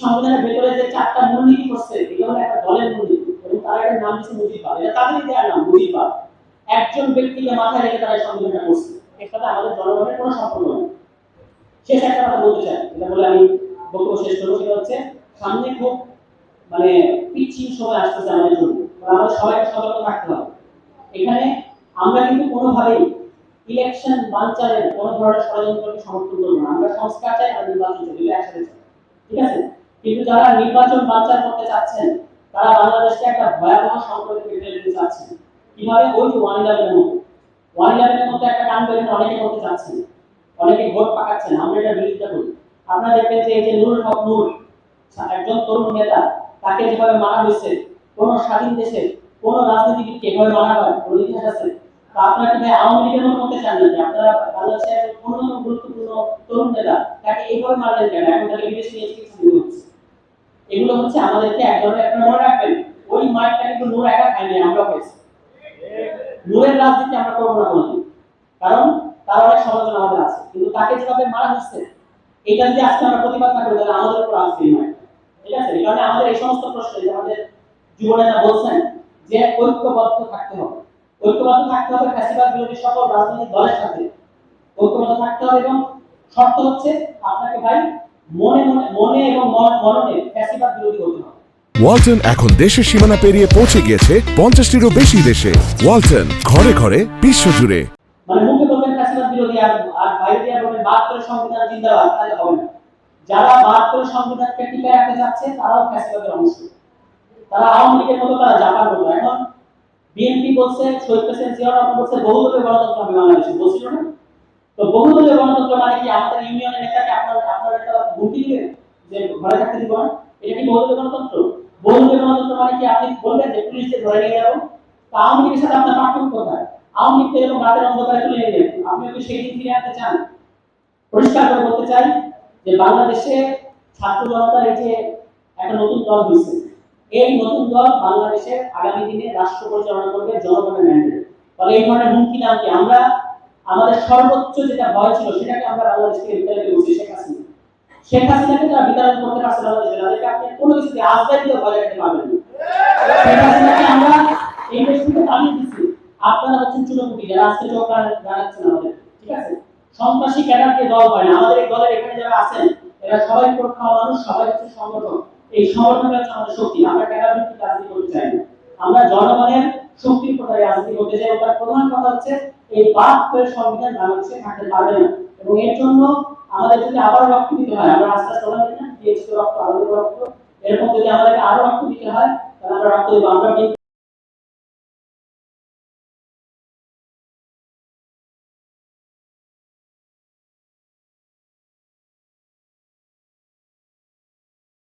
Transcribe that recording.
সংবিধানের ভেতরে যে চারটা মূলনীতি করছে এটা হলো একটা দলের মূলনীতি এবং তারা এর নাম দিচ্ছে মুজিববাদ। এটা তাদেরই দেওয়ার নাম মুজিববাদ। একজন ব্যক্তিকে মাথায় রেখে তারা সংবিধানটা করছে। এর সাথে আমাদের জনগণের কোনো সম্পর্ক নেই। শেষ একটা কথা বলতে চাই, এটা বলে আমি বক্তব্য শেষ করবো। সেটা হচ্ছে সামনে খুব মানে পিচ্ছিল সময় আসতেছে আমাদের জন্য, আমাদের সবাইকে সতর্ক থাকতে হবে। এখানে আমরা কিন্তু কোনোভাবেই ইলেকশন বানচালের কোনো ধরনের ষড়যন্ত্রকে সমর্থন করবো না। আমরা সংস্কার চাই আর নির্বাচন চাই, দুটো একসাথে চাই, ঠিক আছে? কিন্তু যারা নির্বাচন বানচাল করতে চাচ্ছেন তারা বাংলাদেশকে একটা ভয়াবহ সংকটে ফেলে দিতে চাচ্ছেন। কিভাবে? ওই যে 111-এর মতো 111-এর মতো একটা কাণ্ড এখানে অনেকে করতে চাচ্ছেন, অনেকে ভোট পাকাচ্ছেন। আমরা এটা বিরোধিতা করি। আপনারা দেখবেন যে এই যে নুরুল হক নূর একজন তরুণ নেতা, তাকে যেভাবে মারা হয়েছে, কোন স্বাধীন দেশে কোন রাজনীতিবিদকে এভাবে মারা হয় কোন ইতিহাস আছে? আপনারা কি ভাই আওয়ামী লীগের মতো করতে চান নাকি? আপনারা বাংলাদেশের অন্যতম গুরুত্বপূর্ণ তরুণ নেতা তাকে এইভাবে মারলেন কেন? এখন তাকে বিদেশে নিয়ে চিকিৎসা দিতে হচ্ছে। এগুলো হচ্ছে আমাদেরকে এক ধরনের, আপনারা মনে রাখবেন ওই মাইকটা কিন্তু নূর একা খায়নি, আমরা হয়েছে। নূরের রাজনীতি আমরা করবো না কোনোদিন, কারণ তার অনেক সমালোচনা আমাদের আছে। কিন্তু তাকে যেভাবে মারা হচ্ছে, এটা যদি আজকে আমরা প্রতিবাদ না করি তাহলে আমাদের উপর আসবে এই মাইকটা, ঠিক আছে? এই কারণে আমাদের এই সমস্ত প্রশ্ন আমাদের যুবনেতা বলছেন যে ঐক্যবদ্ধ থাকতে হবে, ঐক্যবদ্ধ থাকতে হবে ফ্যাসিবাদ বিরোধী সকল রাজনৈতিক দলের সাথে ঐক্যবদ্ধ থাকতে হবে। এবং শর্ত হচ্ছে আপনাকে ভাই মনে এবং মননে ফ্যাসিবাদ বিরোধী হতে হবে। ওয়ালটন এখন দেশের সীমানা পেরিয়ে পৌঁছে গিয়েছে 50টিরও বেশি দেশে। ওয়ালটন, ঘরে ঘরে বিশ্বজুড়ে। মানে মুখে বলবেন ফ্যাসিবাদ বিরোধী আর বাইরে দিয়ে বলবেন 72 সংবিধান জিন্দাবাদ, তাহলে হবে না। যারা 72 সংবিধানকে টিকায় রাখতে চাচ্ছে তারাও ফ্যাসিবাদের অংশ। তারা আওয়ামী লীগের মতো, তারা জাপার মতো। এখন বিএনপি বলছে, শহীদ প্রেসিডেন্ট জিয়াউর রহমান বলছে বহুদলীয় গণতন্ত্র হবে বাংলাদেশে, বলছিল না? তো বহুদলীয় গণতন্ত্র মানে কি আমাদের ইউনিয়নের নেতাকে আপনার নেতা হুমকি দিবে যে ঘরে থাকতে দিব না? এটা কি বহুদলীয় গণতন্ত্র? বহুদলীয় গণতন্ত্র মানে কি আপনি বলবেন যে পুলিশকে ধরে নিয়ে যাবো? তা আওয়ামী লীগের সাথে আপনার পার্থক্য কোথায়? আওয়ামী লীগ এরকম রাতের অন্ধকারে তুলে নিয়ে যাবেন, আপনি কি সেই দিন ফিরে আনতে চান? পরিষ্কার করে বলতে চাই যে বাংলাদেশে ছাত্র জনতার এই যে একটা নতুন দল হয়েছে, এই নতুন দল বাংলাদেশের আগামী দিনে রাষ্ট্র পরিচালনা করবে জনগণের ম্যান্ডেটে। ফলে এই ধরনের হুমকি নামকে আমরা আমাদের সর্বোচ্চ যেটা ভয় ছিল সেটাকে আমরা বাংলাদেশকে বিতাড়িত করছি। শেখ হাসিনাকে তারা বিতাড়িত করতে পারছে বাংলাদেশে, তাদেরকে আপনি কোনো কিছুতে আজদাই দিয়ে ভয় রাখতে পারবেন না। শেখ হাসিনাকে আমরা এই দেশ থেকে তাড়িয়ে দিচ্ছি। আপনারা হচ্ছেন চুনোপুটি যারা আজকে চোখ জানাচ্ছেন আমাদের, ঠিক আছে? সন্ত্রাসী ক্যাডারকে দল হয় না। আমাদের এই দলের এখানে যারা আছেন এরা সবাই পরীক্ষা মানুষ, সবাই হচ্ছে সংগঠন। এই সংগঠনটা হচ্ছে আমাদের শক্তি। আমরা ক্যাডার ভিত্তিক রাজনীতি করতে চাই না, আমরা জনগণের শক্তির উপর রাজনীতি করতে চাই। ওটার প্রধান কথা হচ্ছে এই 72 সংবিধান বাংলাদেশে থাকতে পারবে না। এবং এর জন্য আমাদের যদি আবার রক্ত দিতে হয়, আমরা আস্তে আস্তে বলেন না দিয়েছি রক্ত, আমাদের রক্ত, এরকম যদি আমাদেরকে আরো রক্ত দিতে হয় তাহলে আমরা রক্ত দেবো। আমরা